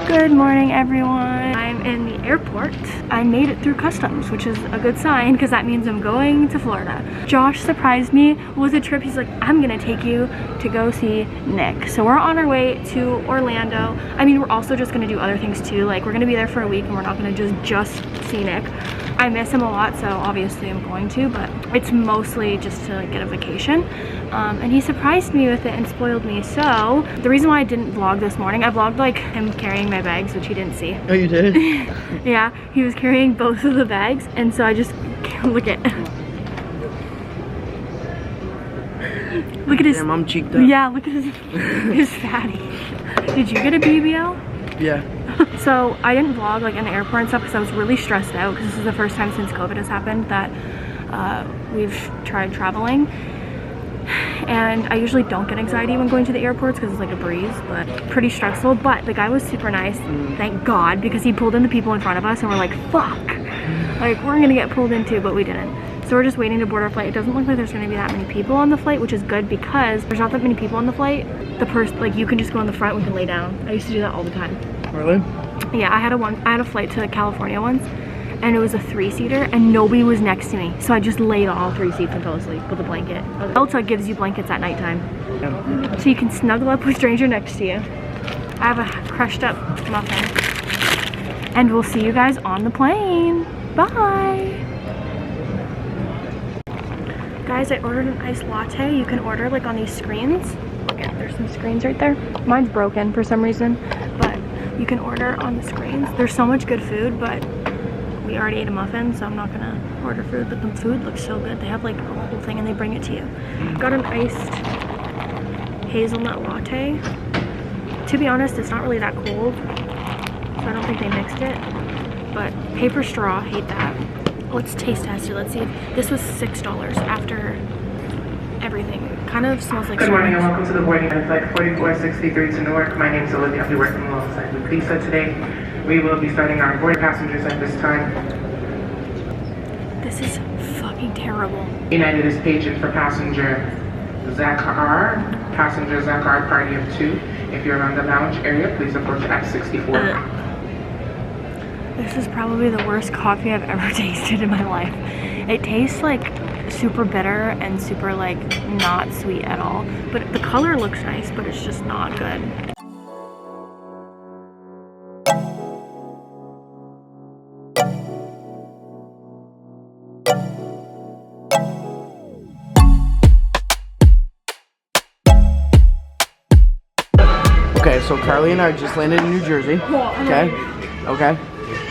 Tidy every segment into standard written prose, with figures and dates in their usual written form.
Good morning, everyone. I'm in the airport. I made it through customs, which is a good sign because that means I'm going to Florida. Josh surprised me with a trip. He's like, I'm gonna take you to go see Nick. So we're on our way to Orlando. I mean, we're also just gonna do other things too. Like, we're gonna be there for a week and we're not gonna just see Nick. I miss him a lot, so obviously I'm going to, but it's mostly just to like, get a vacation. And he surprised me with it and spoiled me. So the reason why I didn't vlog this morning, I vlogged like him carrying my bags, which he didn't see. Oh, you did? Yeah, he was carrying both of the bags, and so I just look at look at his mom cheeked up. Yeah, look at his fatty. Did you get a BBL? Yeah. So I didn't vlog like in the airport and stuff because I was really stressed out because this is the first time since COVID has happened that we've tried traveling. And I usually don't get anxiety when going to the airports because it's like a breeze, but pretty stressful. But the guy was super nice, thank God, because he pulled in the people in front of us and we're like, fuck, like we're gonna get pulled in too, but we didn't. So we're just waiting to board our flight. It doesn't look like there's gonna be that many people on the flight, which is good because there's not that many people on the flight. The person, like you can just go in the front, we can lay down. I used to do that all the time. Really? Yeah, I had a flight to California once, and it was a 3-seater and nobody was next to me, so I just laid on all 3 seats and fell asleep with a blanket. Delta gives you blankets at nighttime, so you can snuggle up with a stranger next to you. I have a crushed up muffin, and we'll see you guys on the plane. Bye. Guys, I ordered an iced latte. You can order like on these screens. Look at, there's some screens right there. Mine's broken for some reason, but you can order on the screens. There's so much good food, but we already ate a muffin, so I'm not gonna order food, but the food looks so good. They have like a whole thing and they bring it to you. Got an iced hazelnut latte. To be honest, it's not really that cold, so I don't think they mixed it. But paper straw, hate that. Let's taste test it. Let's see if this was $6 after everything. It kind of smells like Good morning and welcome to the boarding on flight 4463 to Newark. My name is Olivia. I'll be working alongside with Lisa today. We will be starting our boarding passengers at this time. This is fucking terrible. United is paging for passenger Zakar. Passenger Zakar, party of 2. If you're around the lounge area, please approach at 64. This is probably the worst coffee I've ever tasted in my life. It tastes like super bitter and super like not sweet at all. But the color looks nice, but it's just not good. Okay, so Karlee and I just landed in New Jersey. Okay.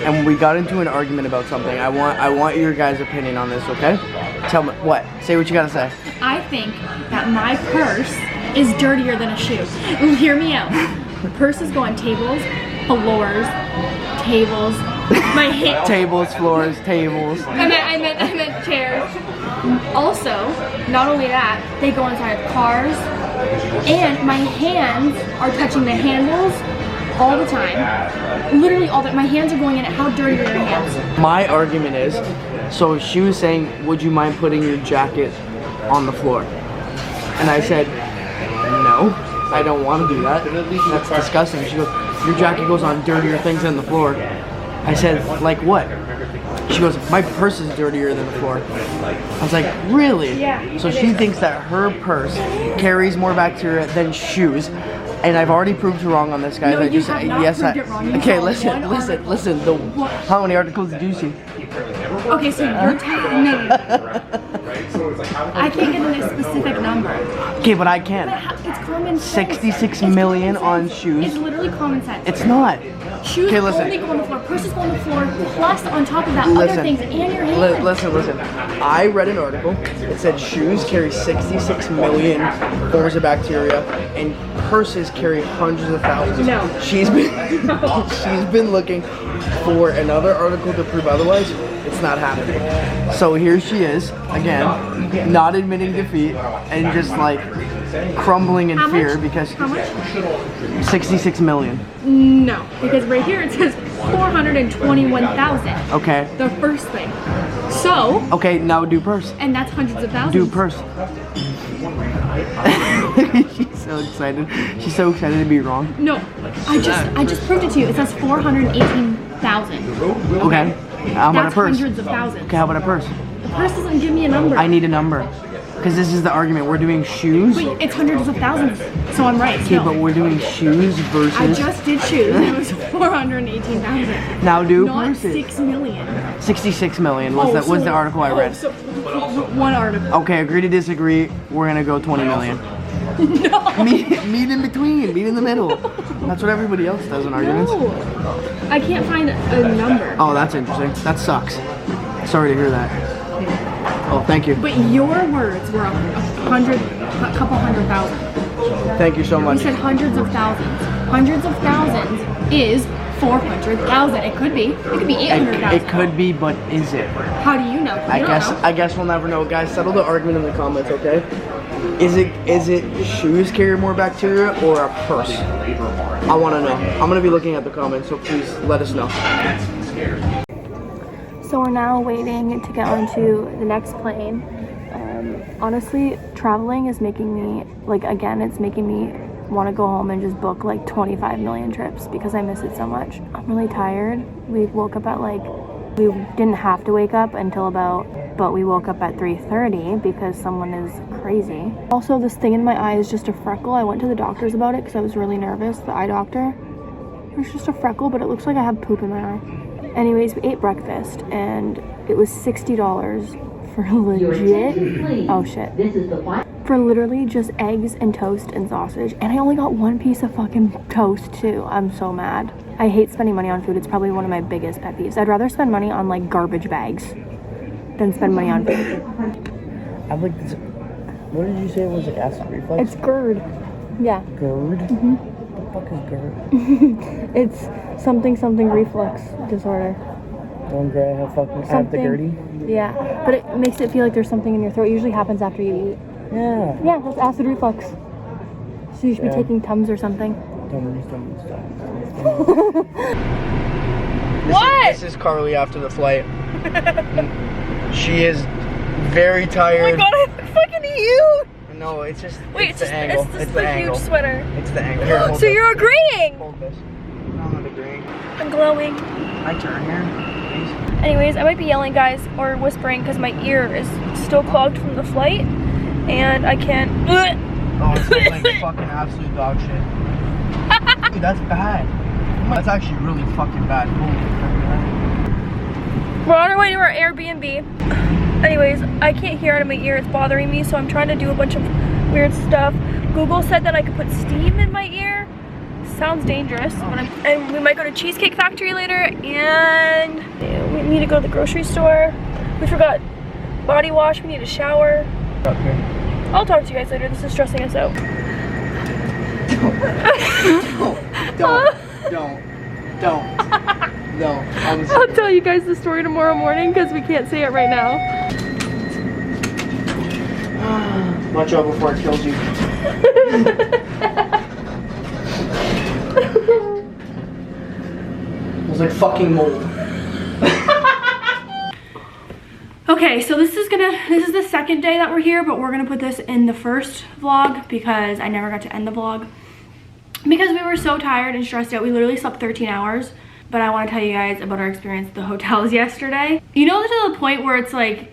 And we got into an argument about something. I want your guys' opinion on this, okay? Tell me what. Say what you gotta say. I think that my purse is dirtier than a shoe. Hear me out. The purse is going tables, floors, tables. My hand. Tables, floors, tables. I meant chairs. Also, not only that, they go inside of cars, and my hands are touching the handles all the time. Literally all that. My hands are going in it. How dirty are your hands? My argument is, so she was saying, would you mind putting your jacket on the floor? And I said, no, I don't want to do that. That's disgusting. She goes, your jacket goes on dirtier things than the floor. I said, like what? She goes, my purse is dirtier than the floor. I was like, really? Yeah. So she thinks that her purse carries more bacteria than shoes. And I've already proved her wrong on this, guys. No, I just, you have not yes, proved it wrong. You okay, saw listen. How many articles did you see? Okay, so you're telling me I can't get a specific number. Okay, but I can. It's common sense. 66 million on shoes. It's literally common sense. It's not. Shoes Okay, listen. only go on the floor. Purses go on the floor. Plus, on top of that, other things and your hands. Listen. I read an article. It said shoes carry 66 million forms of bacteria, and purses carry hundreds of thousands. No. She's been looking for another article to prove otherwise. It's not happening. So here she is again, not admitting defeat and just like crumbling in fear because How much? 66 million. No, because right here it says 421,000. Okay. The first thing. So. Okay, now do purse. And that's hundreds of thousands. Do purse. She's so excited. She's so excited to be wrong. No, I just proved it to you. It says 418,000. Okay. How about a That's purse? hundreds of thousands. Okay, how about a purse? The purse doesn't give me a number. I need a number. Because this is the argument. We're doing shoes. Wait, it's hundreds of thousands. So I'm right. Okay, No. but we're doing shoes versus... I just did shoes. It was 418,000. Now do Not purses. 6 million. 66 million was the article I read. So one article. Okay, agree to disagree. We're gonna go 20 million. No. Meet in between. Meet in the middle. That's what everybody else does in arguments. No. I can't find a number. Oh, that's interesting. That sucks. Sorry to hear that. Oh, thank you. But your words were a couple hundred thousand. Thank you so You much. said hundreds of thousands. Hundreds of thousands is 400,000. It could be. It could be 800,000. It could be, but is it? How do you know? You don't know. I guess we'll never know. Guys, settle the argument in the comments, okay? Is it shoes carry more bacteria or a purse? I want to know. I'm gonna be looking at the comments, so please let us know. So we're now waiting to get onto the next plane. Honestly, traveling is making me, it's making me want to go home and just book like 25 million trips because I miss it so much. I'm really tired. We woke up at we didn't have to wake up until but we woke up at 3:30 because someone is crazy. Also, this thing in my eye is just a freckle. I went to the doctors about it because I was really nervous, the eye doctor. It's just a freckle, but it looks like I have poop in my eye. Anyways, we ate breakfast and it was $60 for legit, oh shit, for literally just eggs and toast and sausage. And I only got one piece of fucking toast too. I'm so mad. I hate spending money on food. It's probably one of my biggest pet peeves. I'd rather spend money on like garbage bags than spend money on food. I like this. What did you say it was, like acid reflux? It's GERD. Yeah. GERD? Mm-hmm. What the fuck is GERD? It's something reflux disorder. Don't I have the GERD? Yeah, but it makes it feel like there's something in your throat. It usually happens after you eat. Yeah. Yeah, that's acid reflux. So you should be taking Tums or something. What? This is Karlee after the flight. She is very tired. Oh my god, I fucking hate you! No, it's just Wait, the angle. It's the huge sweater. It's the angle. Here, hold So this. you're agreeing! Hold this. I'm not agreeing. I'm glowing. My turn here, please. Anyways, I might be yelling, guys, or whispering because my ear is still clogged from the flight, and I can't. Oh, it's like fucking absolute dog shit. Dude, that's bad. That's actually really fucking bad. We're on our way to our Airbnb. Anyways, I can't hear out of my ear. It's bothering me, so I'm trying to do a bunch of weird stuff. Google said that I could put steam in my ear. Sounds dangerous. And we might go to Cheesecake Factory later, and we need to go to the grocery store. We forgot body wash. We need a shower. Okay. I'll talk to you guys later. This is stressing us out. Don't. I'll tell you guys the story tomorrow morning because we can't say it right now. Watch out before it kills you. It's like fucking mold. Okay, so this is the second day that we're here, but we're gonna put this in the first vlog because I never got to end the vlog because we were so tired and stressed out. We literally slept 13 hours. But I want to tell you guys about our experience at the hotels yesterday. You know, to the point where it's like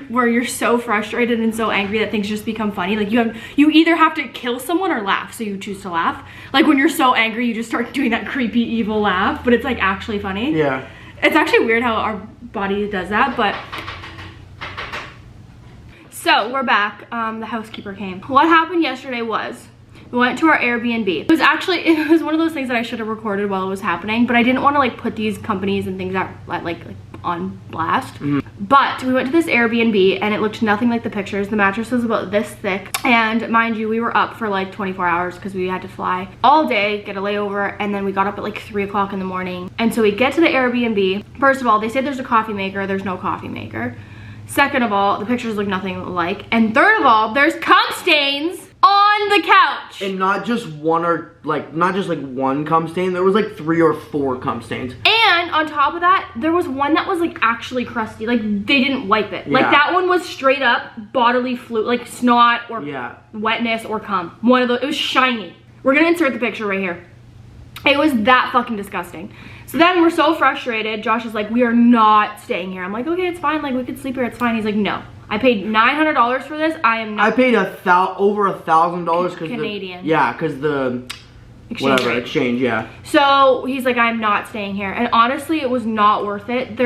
where you're so frustrated and so angry that things just become funny. Like you either have to kill someone or laugh, so you choose to laugh. Like when you're so angry, you just start doing that creepy evil laugh, but it's like actually funny. Yeah. It's actually weird how our body does that, but so we're back. The housekeeper came. What happened yesterday was we went to our Airbnb. It was one of those things that I should have recorded while it was happening, but I didn't want to like put these companies and things that like on blast. But we went to this Airbnb and it looked nothing like the pictures. The mattress was about this thick, and mind you, we were up for like 24 hours because we had to fly all day, get a layover, and then we got up at like 3 o'clock in the morning. And so we get to the Airbnb. First of all, they say there's a coffee maker. There's no coffee maker. Second of all, the pictures look nothing alike. And third of all, there's cum stains on the couch. And not just one cum stain. There was like 3 or 4 cum stains. And on top of that, there was one that was like actually crusty. Like they didn't wipe it. Yeah. Like that one was straight up bodily fluid, like snot or wetness or cum. One of those. It was shiny. We're gonna insert the picture right here. It was that fucking disgusting. So then we're so frustrated. Josh is like, we are not staying here. I'm like, okay, it's fine. Like, we could sleep here. It's fine. He's like, no. I paid $900 for this. I am not. I paid over $1,000 because Canadian. Because the exchange, yeah. So he's like, I'm not staying here. And honestly, it was not worth it.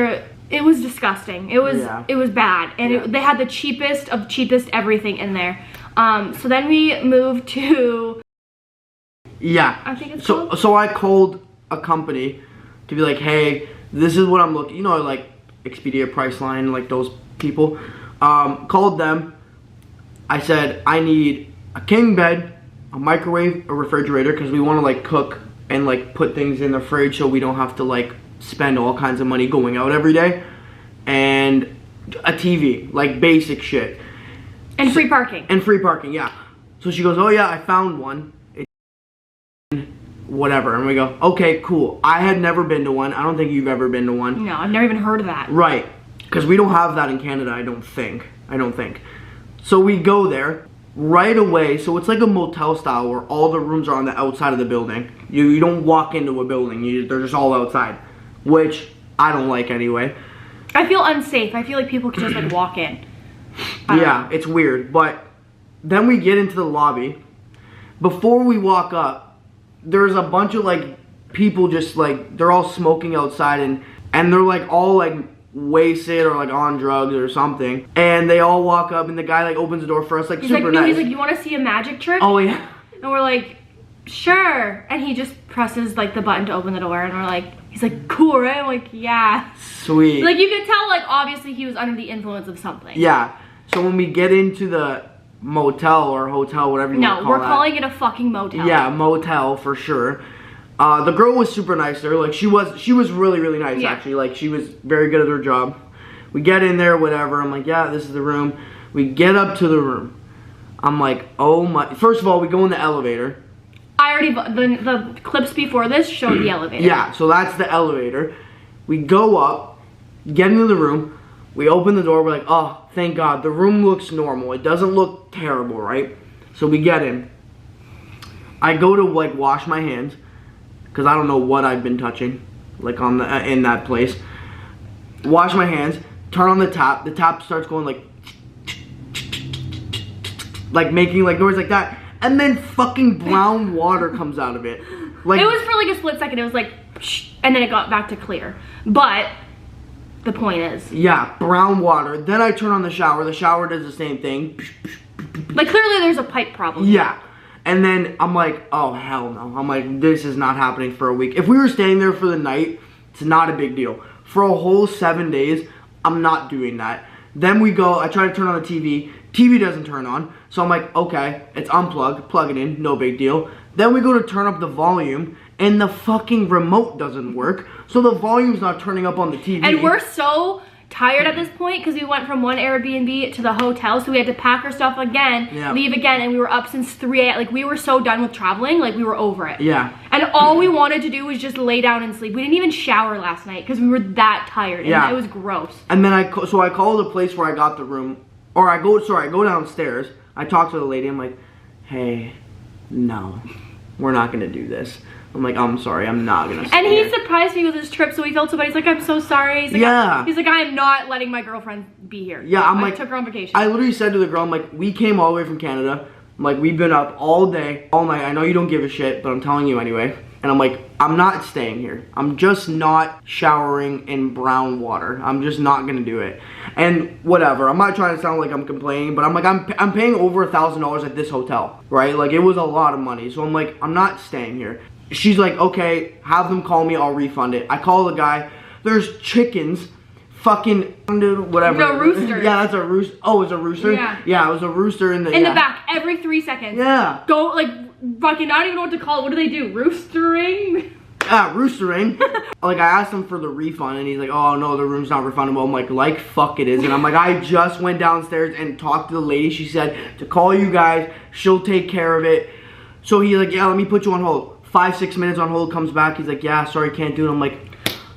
It was disgusting. It was bad. And they had the cheapest of cheapest everything in there. So then we moved to... Yeah. I think it's called? So I called a company to be like, hey, this is what I'm looking... You know, like Expedia, Priceline, like those people. Called them. I said, I need a king bed, a microwave, a refrigerator, because we want to like cook and like put things in the fridge so we don't have to like spend all kinds of money going out every day, and a TV, like basic shit. And free parking. And free parking, yeah. So she goes, oh yeah, I found one. It's whatever. And we go, okay, cool. I had never been to one. I don't think you've ever been to one. No, I've never even heard of that. Right. Because we don't have that in Canada, I don't think. So we go there right away. So it's like a motel style where all the rooms are on the outside of the building. You don't walk into a building. They're just all outside, which I don't like anyway. I feel unsafe. I feel like people can just like walk in. Yeah, it's weird. But then we get into the lobby. Before we walk up, there's a bunch of like people just like, they're all smoking outside, and they're like all like wasted or like on drugs or something, and they all walk up, and the guy like opens the door for us, like, super nice. He's like, you want to see a magic trick? Oh yeah. And we're like, sure. And he just presses like the button to open the door, and we're like, he's like, cool, right? I'm like, yeah. Sweet. Like, you could tell, like, obviously he was under the influence of something. Yeah. So when we get into the motel or hotel, whatever you want to call it. No, we're calling it a fucking motel. Yeah, motel for sure. The girl was super nice there. Like, she was really, really nice, actually. Like, she was very good at her job. We get in there, whatever. I'm like, yeah, this is the room. We get up to the room. I'm like, oh my. First of all, we go in the elevator. I already, the clips before this showed the elevator. Yeah, so that's the elevator. We go up, get into the room. We open the door. We're like, oh, thank God. The room looks normal. It doesn't look terrible, right? So we get in. I go to, like, wash my hands, because I don't know what I've been touching, like, on the in that place. Wash my hands, turn on the tap. The tap starts going like making like noise like that, and then fucking brown water comes out of it. Like, it was for like a split second. It was like, and then it got back to clear. But the point is, yeah, brown water. Then I turn on the shower. The shower does the same thing. Like, clearly there's a pipe problem. Yeah. And then I'm like, oh, hell no. I'm like, this is not happening for a week. If we were staying there for the night, it's not a big deal. For a whole 7 days, I'm not doing that. Then we go, I try to turn on the TV. TV doesn't turn on. So I'm like, okay, it's unplugged. Plug it in, no big deal. Then we go to turn up the volume, and the fucking remote doesn't work. So the volume's not turning up on the TV. And we're so tired at this point because we went from one Airbnb to the hotel, so we had to pack our stuff again, leave again, and we were up since 3 a.m. Like, we were so done with traveling, like, we were over it. Yeah. And all we wanted to do was just lay down and sleep. We didn't even shower last night because we were that tired, and it was gross. And then I call the place where I got the room, or I go downstairs. I talk to the lady. I'm like, hey, no, we're not gonna do this. I'm like, I'm sorry, I'm not gonna stay And he here. surprised me with his trip, so he felt so bad. He's like, I'm so sorry. He's like, I am not letting my girlfriend be here. Yeah, I took her on vacation. I literally said to the girl, I'm like, we came all the way from Canada. I'm like, we've been up all day, all night. I know you don't give a shit, but I'm telling you anyway. And I'm like, I'm not staying here. I'm just not showering in brown water. I'm just not gonna do it. And whatever, I'm not trying to sound like I'm complaining, but I'm like, I'm paying over $1,000 at this hotel, right? Like, it was a lot of money. So I'm like, I'm not staying here. She's like, okay, have them call me, I'll refund it. I call the guy, there's chickens, fucking, whatever. No, rooster. Yeah, that's a rooster. Oh, it's a rooster? Yeah. Yeah, it was a rooster in the back, every 3 seconds. Yeah. Go, like, fucking, I don't even know what to call it. What do they do? Roostering? Yeah, roostering. Like, I asked him for the refund, and he's like, oh, no, the room's not refundable. I'm like, fuck it is. And I'm like, I just went downstairs and talked to the lady. She said to call you guys. She'll take care of it. So he's like, yeah, let me put you on hold. 5-6 minutes on hold, comes back. He's like, yeah, sorry, can't do it. I'm like,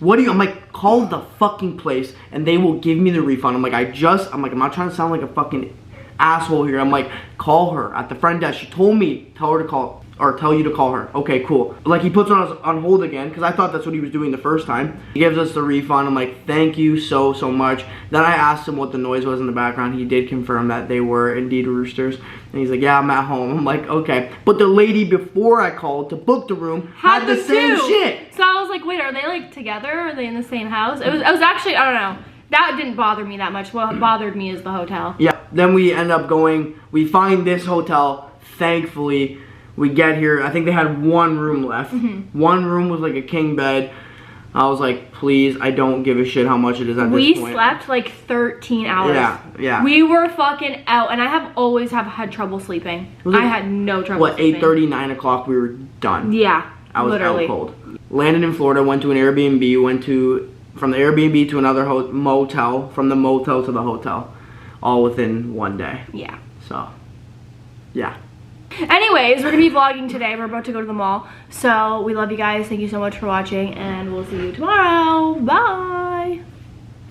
what do you, I'm like, call the fucking place, and they will give me the refund. I'm like, I'm not trying to sound like a fucking asshole here. I'm like, call her at the front desk. She told me, tell her to call. or tell you to call her. Okay, cool. Like, he puts us on hold again, because I thought that's what he was doing the first time. He gives us the refund. I'm like, thank you so much. Then I asked him what the noise was in the background. He did confirm that they were indeed roosters. And he's like, yeah, I'm at home. I'm like, okay. But the lady before I called to book the room had the same shit. So I was like, wait, are they like together? Are they in the same house? It was actually, I don't know. That didn't bother me that much. What bothered me is the hotel. Yeah, then we end up going, we find this hotel, thankfully. We get here, I think they had one room left. One room was like a king bed. I was like, please, I don't give a shit how much it is at this point. We slept like 13 hours. Yeah. We were fucking out, and I have always had trouble sleeping. Like, I had no trouble sleeping. 8:30, 9 o'clock, we were done. Yeah, I was literally. out cold. Landed in Florida, went to an Airbnb, from the Airbnb to another motel, from the motel to the hotel, all within one day. Yeah. So, yeah. Anyways, we're gonna be vlogging today. We're about to go to the mall. So we love you guys. Thank you so much for watching, and we'll see you tomorrow. Bye.